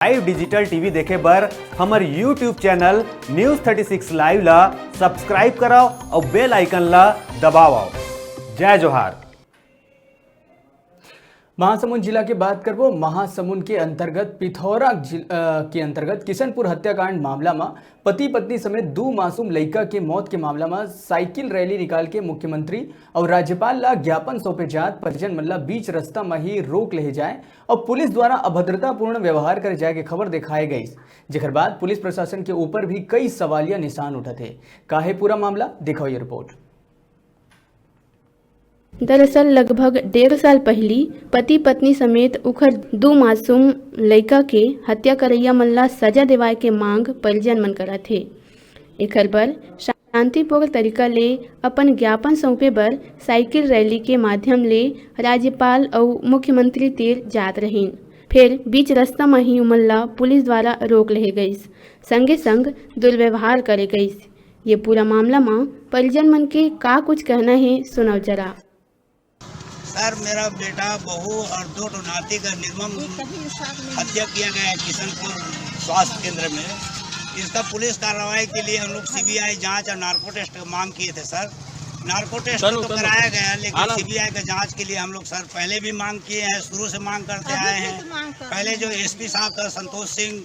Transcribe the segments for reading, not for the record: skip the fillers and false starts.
Live digital TV देखे बर हमर यूट्यूब चैनल न्यूज़ 36 लाइव ला सब्सक्राइब कराओ और बेल आइकन ला दबाओ। जय जोहार। महासमुंद जिला की बात करबो। महासमुंद के अंतर्गत पिथौरा के अंतर्गत किशनपुर हत्याकांड मामला में पति पत्नी समेत 2 मासूम लड़का के मौत के मामला में साइकिल रैली निकाल के मुख्यमंत्री और राज्यपाल ला ज्ञापन सौंपे जात परिजन मल्ला बीच रास्ता में ही रोक ले जाए और पुलिस द्वारा अभद्रतापूर्ण व्यवहार करे जाए के खबर दिखाई गई, जेकर बाद पुलिस प्रशासन के ऊपर भी कई सवालिया निशान उठते। काहे पूरा मामला देखो ये रिपोर्ट। दरअसल लगभग 1.5 साल पहली पति पत्नी समेत उखर 2 मासूम लड़का के हत्या करैया मन ला सजा दिवाए के मांग परिजन मन करा थे। एकर बर शांतिपूर्ण तरीका ले अपन ज्ञापन सौंपे बर साइकिल रैली के माध्यम ले राज्यपाल और मुख्यमंत्री तीर जात रहीन। फिर बीच रास्ता में ही उमन ला पुलिस द्वारा रोक ले गई, संगे संग दुर्व्यवहार करे गई। ये पूरा मामला में परिजन मन के का कुछ कहना है, सुनाओ जरा। सर, मेरा बेटा बहू और 2 नाती का निर्मम हत्या किया गया है किशनपुर स्वास्थ्य केंद्र में। इसका पुलिस कार्रवाई के लिए हम लोग सीबीआई जांच और नार्को टेस्ट का मांग किए थे। सर, नार्को टेस्ट तो कराया गया, लेकिन सीबीआई का जांच के लिए हम लोग सर पहले भी मांग किए हैं, शुरू से मांग करते आए हैं। पहले जो एसपी साहब था संतोष सिंह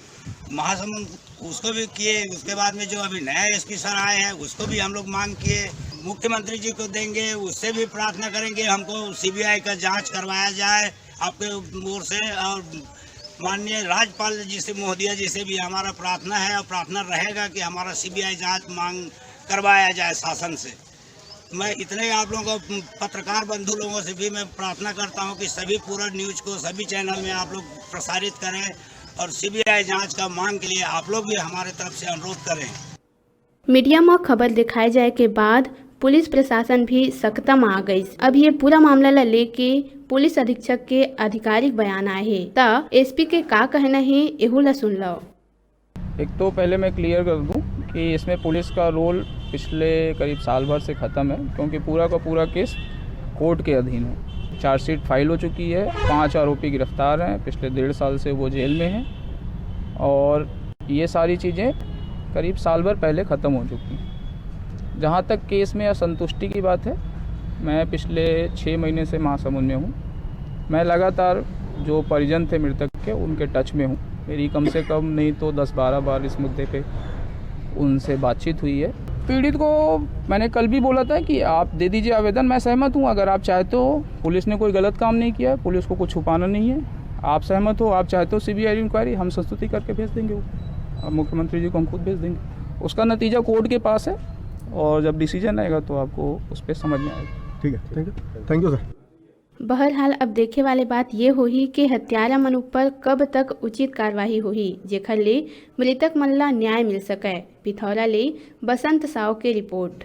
महासमुंद, उसको भी किए। उसके बाद में जो अभी नया एसपी सर आए हैं उसको भी हम लोग मांग किए। मुख्यमंत्री जी को देंगे, उससे भी प्रार्थना करेंगे हमको सीबीआई का जांच करवाया जाए आपके ओर से। और माननीय राज्यपाल जी से, महोदया जी से भी हमारा प्रार्थना है और प्रार्थना रहेगा कि हमारा सीबीआई जांच मांग करवाया जाए शासन से। मैं इतने आप लोगों को, पत्रकार बंधु लोगों से भी मैं प्रार्थना करता हूं कि सभी पूरा न्यूज़ को सभी चैनल में आप लोग प्रसारित करें और सीबीआई जांच का मांग के लिए आप लोग भी हमारे तरफ से अनुरोध करें। मीडिया में खबर दिखाए जाए के बाद पुलिस प्रशासन भी सख्ता में आ गई। अब ये पूरा मामला ला लेके पुलिस अधीक्षक के आधिकारिक बयान आए हैं। ता एसपी के का कहना है, एहू ला सुन लो। एक तो पहले मैं क्लियर कर दूं कि इसमें पुलिस का रोल पिछले करीब साल भर से ख़त्म है, क्योंकि पूरा का पूरा केस कोर्ट के अधीन है। चार्जशीट फाइल हो चुकी है, 5 आरोपी गिरफ्तार हैं, पिछले 1.5 साल से वो जेल में हैं और ये सारी चीज़ें करीब साल भर पहले ख़त्म हो चुकी हैं। जहाँ तक केस में असंतुष्टि की बात है, मैं पिछले 6 महीने से महासमुंद में हूँ। मैं लगातार जो परिजन थे मृतक के, उनके टच में हूँ। मेरी कम से कम नहीं तो 10-12 बार इस मुद्दे पे उनसे बातचीत हुई है। पीड़ित को मैंने कल भी बोला था कि आप दे दीजिए आवेदन, मैं सहमत हूँ। अगर आप चाहते हो, पुलिस ने कोई गलत काम नहीं किया है, पुलिस को कुछ छुपाना नहीं है। आप सहमत हो, आप चाहते हो सीबीआई इंक्वायरी, हम संस्तुति करके भेज देंगे। वो मुख्यमंत्री जी को हम खुद भेज देंगे। उसका नतीजा कोर्ट के पास है और जब डिसीजन आएगा तो आपको उस पर समझ में आएगा। ठीक है, थैंक यू सर। बहरहाल अब देखे वाले बात ये होही कि हत्यारा मन ऊपर कब तक उचित कार्यवाही होही, जेखर ले मृतक मन ला न्याय मिल सके। पिथौरा ले बसंत साव के रिपोर्ट।